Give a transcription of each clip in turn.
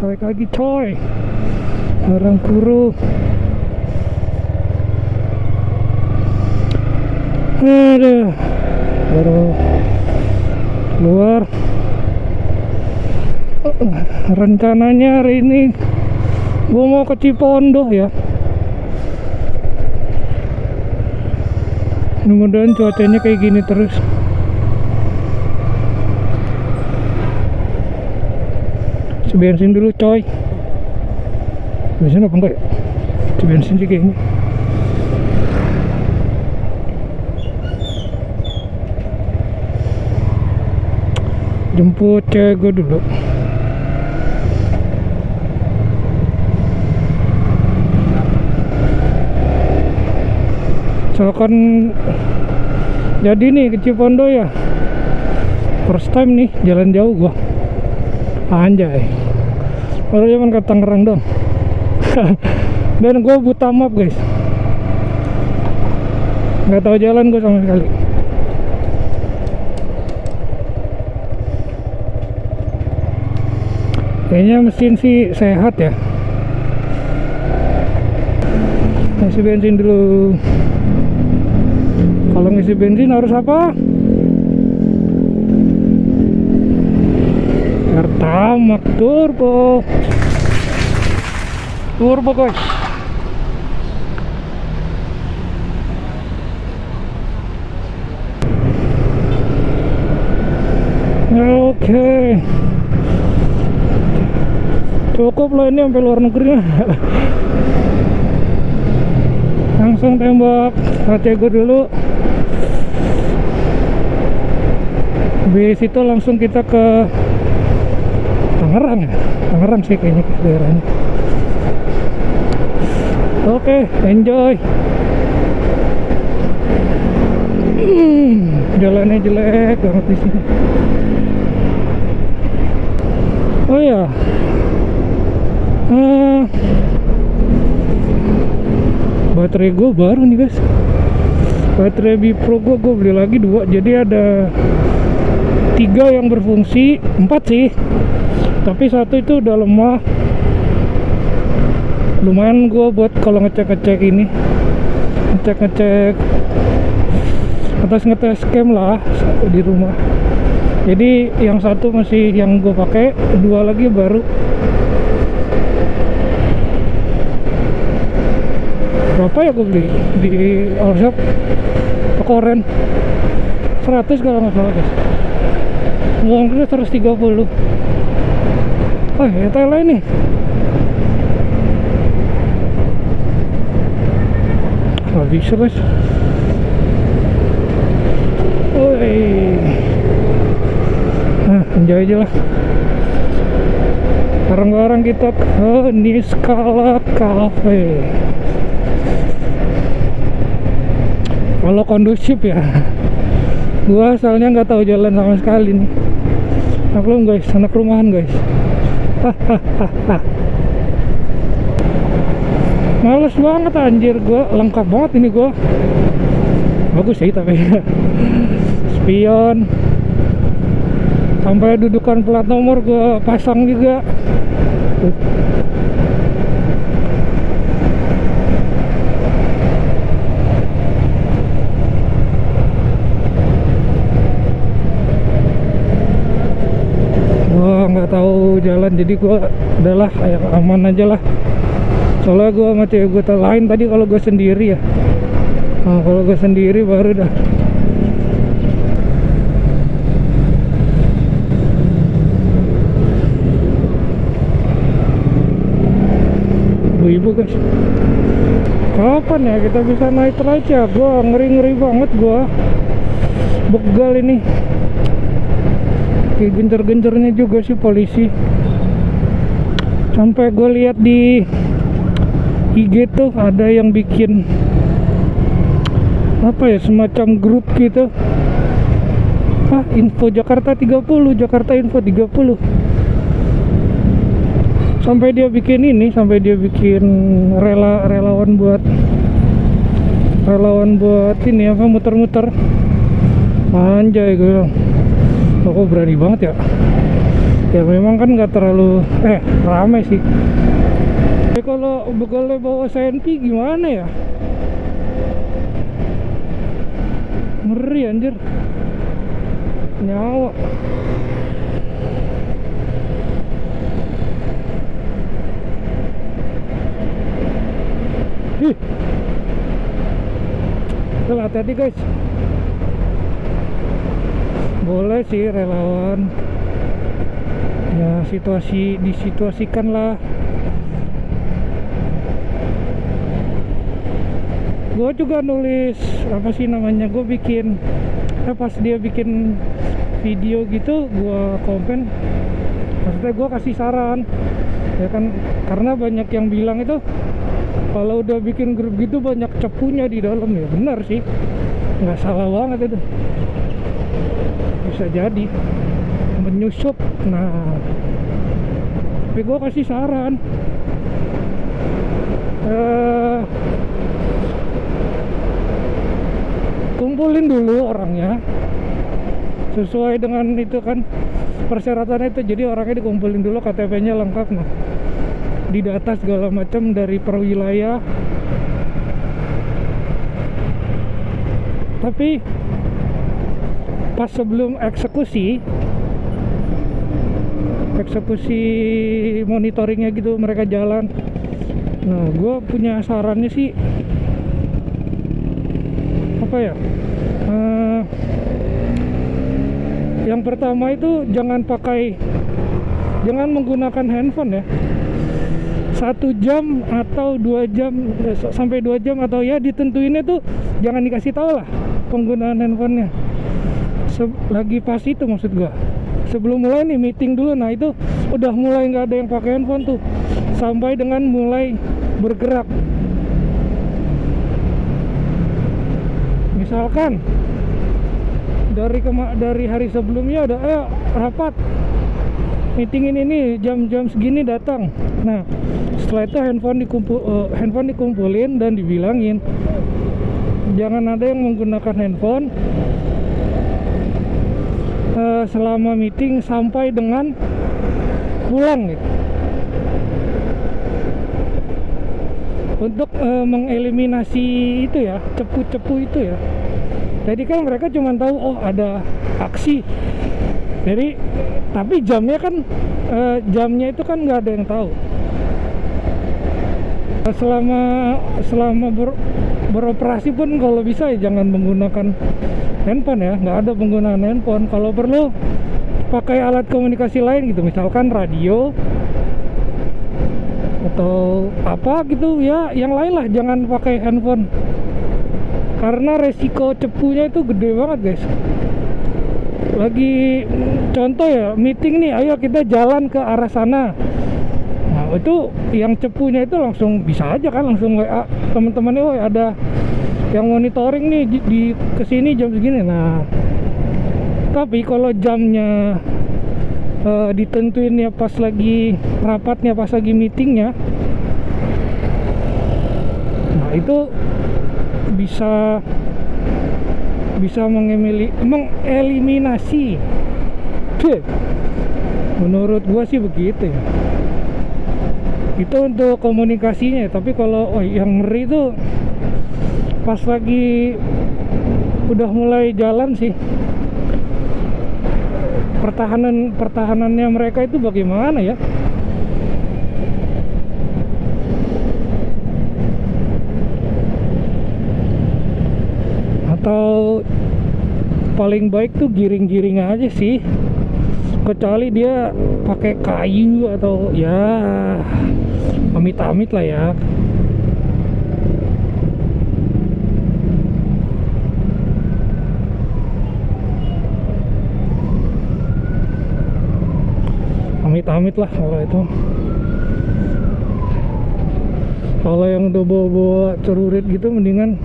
balik lagi coy, orang kuru. Aduh, baru keluar. Rencananya hari ini gue mau ke Cipondoh ya. Mudah-mudahan cuacanya kayak gini terus. Isi bensin dulu coy. Bensin apa enggak ya? Isi bensin sih kayaknya. Jemput cewek gue dulu. Misalkan jadi nih ke Cipondoh ya, first time nih jalan jauh gua. Anjay, baru cuman ke Tangerang dong. Dan gua buta map guys, nggak tahu jalan gua sama sekali. Kayaknya mesin sih sehat ya. Isi bensin dulu. Kalau ngisi bensin harus apa? Pertamax turbo. Turbo guys. Oke. Cukup lah ini sampai luar negeri. Langsung tembak HC gue dulu. Habis itu langsung kita ke Tangerang ya. Tangerang sih kayaknya daerahnya. Oke, enjoy. Jalannya jelek banget di sini. Oh ya. Baterai gue baru nih guys. Baterai Bipro gue beli lagi 2. Jadi ada 3 yang berfungsi, 4 sih, tapi 1 itu udah lemah. Lumayan gue buat kalau ngecek ini, ngecek ngetes cam lah di rumah. Jadi yang 1 masih yang gue pakai, 2 lagi baru. Berapa ya gue beli di Allshop, toko oren, 100 kalau nggak salah guys. Uang gue 130. Oh ya tele nih. Gak bisa guys. Woi. Nah, enjoy aja lah. Sekarang kita ke Niskala Cafe. Kalau kondusif ya. Gua asalnya nggak tahu jalan sama sekali nih. Maklum guys, anak rumahan guys. Males banget anjir, gua lengkap banget ini gua. Bagus sih tapi spion sampai dudukan plat nomor gua pasang juga. Nggak tahu jalan, jadi gue adalah yang aman aja lah. Soalnya gue sama cewek gue lain tadi kalau gue sendiri ya. Nah, kalau gue sendiri baru dah. Ibu-ibu guys, kapan ya kita bisa naik trike ya? Gue ngeri banget, gue begal ini. Gencer-gencernya juga sih polisi. Sampai gue lihat di IG tuh ada yang bikin apa ya, semacam grup gitu. Info Jakarta 30, Jakarta Info 30. Sampai dia bikin relawan buat ini apa, muter-muter. Anjay gue bilang, kok berani banget ya. Ya memang kan nggak terlalu rame sih. Kalau begalnya bawa SNP gimana ya? Ngeri anjir, nyawa. Ih, hati-hati guys. Boleh sih relawan, ya disituasikan lah. Gue juga nulis apa sih namanya, gue bikin pas dia bikin video gitu gue komen, maksudnya gue kasih saran ya kan, karena banyak yang bilang itu kalau udah bikin grup gitu banyak cepunya di dalam. Ya benar sih, nggak salah banget itu, bisa jadi menyusup. Nah, tapi gue kasih saran, kumpulin dulu orangnya sesuai dengan itu kan persyaratannya itu. Jadi orangnya dikumpulin dulu, KTP-nya lengkap, nah didata segala macam dari per wilayah. Tapi pas sebelum eksekusi monitoringnya gitu mereka jalan, nah gue punya sarannya sih apa ya, yang pertama itu jangan menggunakan handphone ya 1 jam atau 2 jam sampai 2 jam, atau ya ditentuinnya tuh jangan dikasih tahu lah penggunaan handphonenya lagi pas itu, maksud gua sebelum mulai nih meeting dulu. Nah itu udah mulai nggak ada yang pakai handphone tuh sampai dengan mulai bergerak. Misalkan dari hari sebelumnya udah rapat meeting ini jam segini datang. Nah setelah itu handphone dikumpulin dan dibilangin jangan ada yang menggunakan handphone selama meeting sampai dengan pulang gitu, untuk mengeliminasi itu ya, cepu-cepu itu ya. Jadi kan mereka cuma tahu oh ada aksi, jadi tapi jamnya itu kan nggak ada yang tahu. Selama beroperasi pun kalau bisa ya jangan menggunakan handphone ya, nggak ada penggunaan handphone. Kalau perlu pakai alat komunikasi lain gitu, misalkan radio atau apa gitu ya, yang lain lah, jangan pakai handphone karena resiko cepunya itu gede banget guys. Lagi contoh ya meeting nih, ayo kita jalan ke arah sana. Nah itu yang cepunya itu langsung bisa aja kan, langsung WA teman-temannya, oh ada yang monitoring nih di kesini jam segini. Nah tapi kalau jamnya ditentuin ya pas lagi rapatnya, pas lagi meetingnya, nah itu bisa mengeliminasi. Menurut gua sih begitu ya. Itu untuk komunikasinya. Tapi kalau yang ngeri itu pas lagi udah mulai jalan sih, pertahanannya mereka itu bagaimana ya. Atau paling baik tuh giring-giring aja sih, kecuali dia pakai kayu atau ya amit-amit lah ya. Amit-amit lah kalau itu. Kalau yang udah bawa celurit gitu mendingan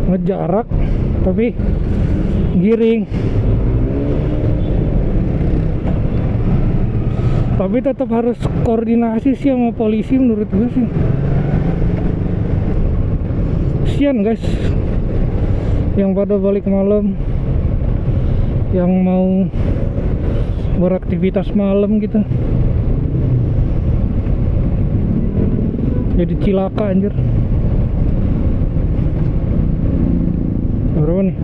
ngejarak tapi giring. Tapi tetap harus koordinasi sih sama polisi menurut gue sih. Kasian guys yang pada balik malam, yang mau beraktivitas malam gitu. Jadi cilaka anjir. Berapa nih?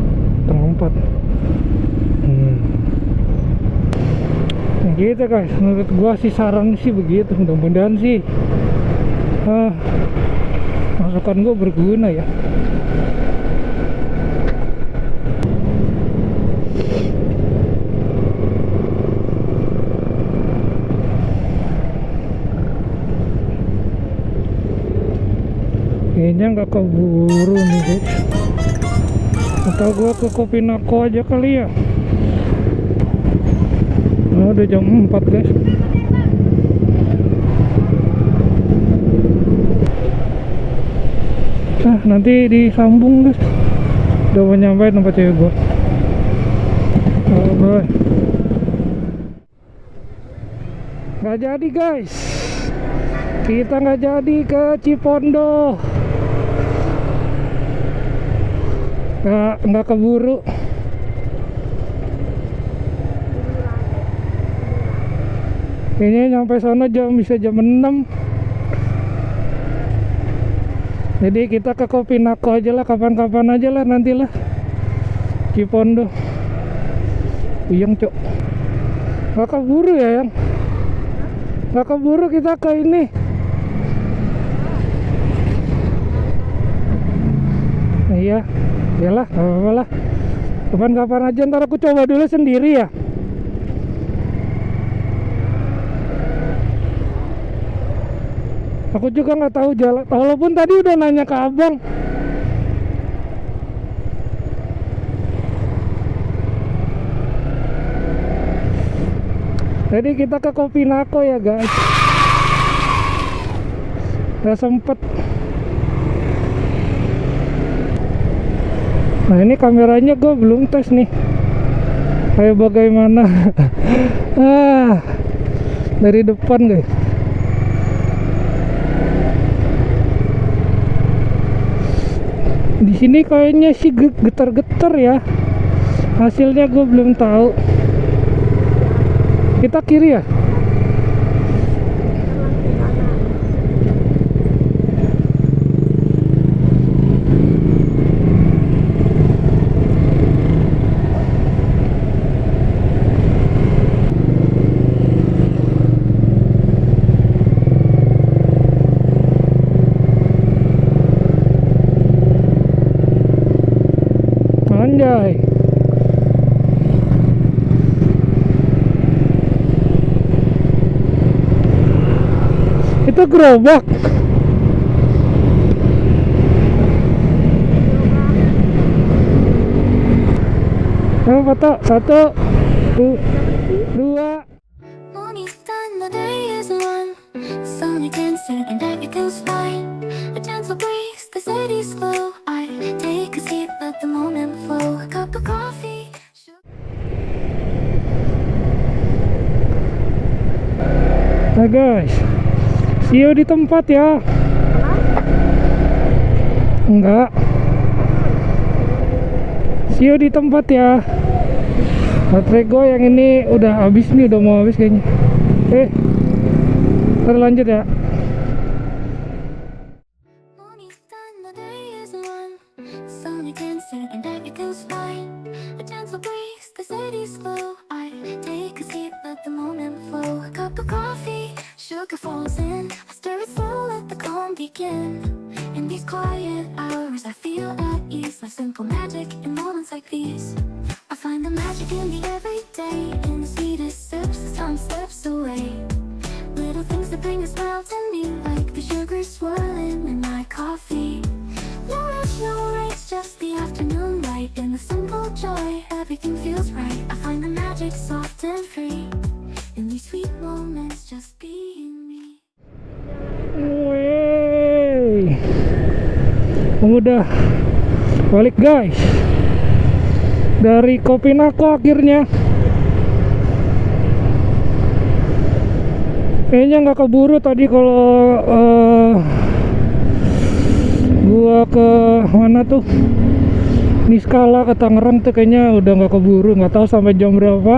Tengah 4. Nah, gitu guys, menurut gua sih saran sih begitu. Mudah-mudahan sih masukan gua berguna ya. Kayaknya nggak keburu nih guys. Atau gua ke Kopi Nako aja kali ya. Nah, udah jam 4 guys. Nah, nanti disambung guys. Udah mau nyampe tempat cewek gua. Bye. Nggak jadi guys. Kita nggak jadi ke Cipondo. Nggak keburu. Kayaknya nyampe sana bisa jam 6. Jadi kita ke Kopi Nako aja lah, kapan-kapan aja lah nantilah. Cipondo. Uyang cok. Nggak keburu ya yang. Nggak keburu kita ke ini. Nah, iya. Yalah, nggak apa-apa lah. Kapan-kapan aja, ntar aku coba dulu sendiri ya. Aku juga nggak tahu jalan, walaupun tadi udah nanya ke abang. Jadi kita ke Kopi Nako ya guys. Gak sempet. Nah ini kameranya gue belum tes nih, kayak bagaimana. Dari depan guys. Di sini kayaknya sih getar-getar ya. Hasilnya gue belum tahu. Kita kiri ya. Anjay. Itu gerobak. Yang foto 1, 2. Nah guys, see you di tempat ya. Enggak, see you di tempat ya. Baterai gue yang ini udah habis nih, udah mau habis kayaknya. Ntar lanjut ya. In these quiet hours I feel at ease, like simple magic in moments like these. I find the magic in the everyday, in the sweetest sips as time slips away. Little things that bring a smile to me, like the sugar swirling in my coffee. No rush, no race, just the afternoon light. In the simple joy, everything feels right. I find the magic soft and free, in these sweet moments, just being me. Udah balik guys dari Kopi Nako akhirnya. Kayaknya nggak keburu tadi kalau gua ke mana tuh, Niskala ke Tangerang tuh kayaknya udah nggak keburu, nggak tahu sampai jam berapa.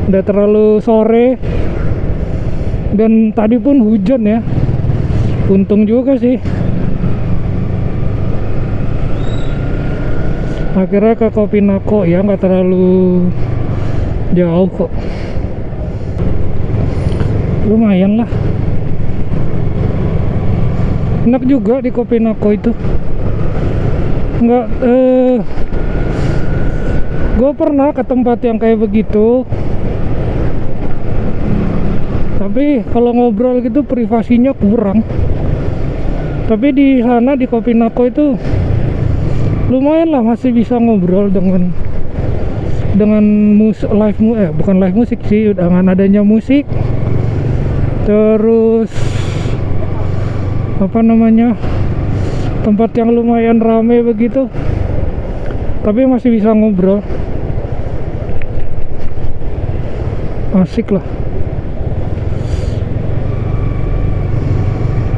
Udah terlalu sore dan tadi pun hujan ya, untung juga sih akhirnya ke Kopinako ya, nggak terlalu jauh kok, lumayan lah, enak juga di Kopinako itu. Nggak gue pernah ke tempat yang kayak begitu, tapi kalau ngobrol gitu privasinya kurang. Tapi di sana di Kopinako itu lumayan lah, masih bisa ngobrol dengan bukan live musik sih, dengan adanya musik, terus apa namanya, tempat yang lumayan rame begitu, tapi masih bisa ngobrol, asik lah.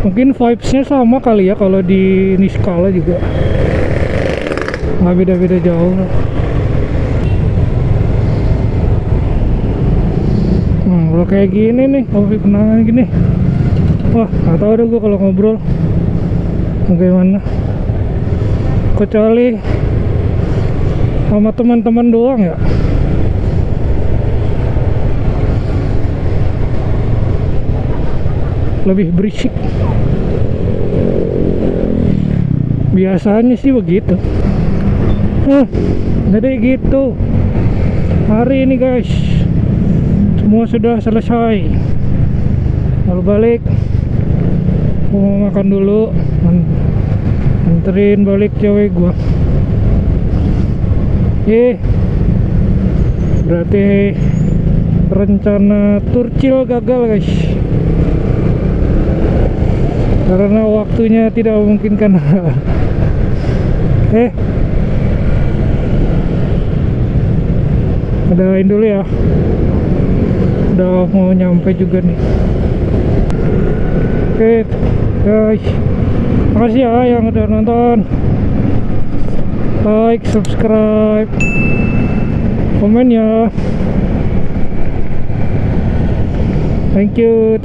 Mungkin vibesnya sama kali ya kalau di Niskala juga, nggak beda-beda jauh lah. Kalau kayak gini nih, kopi kenangan gini, wah nggak tahu deh gue kalau ngobrol bagaimana, kecuali sama teman-teman doang ya. Lebih berisik, biasanya sih begitu. Jadi gitu hari ini guys, semua sudah selesai. Lalu balik, mau makan dulu, anterin balik cewek gua. Berarti rencana Turcil gagal guys, karena waktunya tidak memungkinkan. Udahin dulu ya, udah mau nyampe juga nih. Oke guys, makasih ya yang udah nonton, like, subscribe, komen ya. Thank you.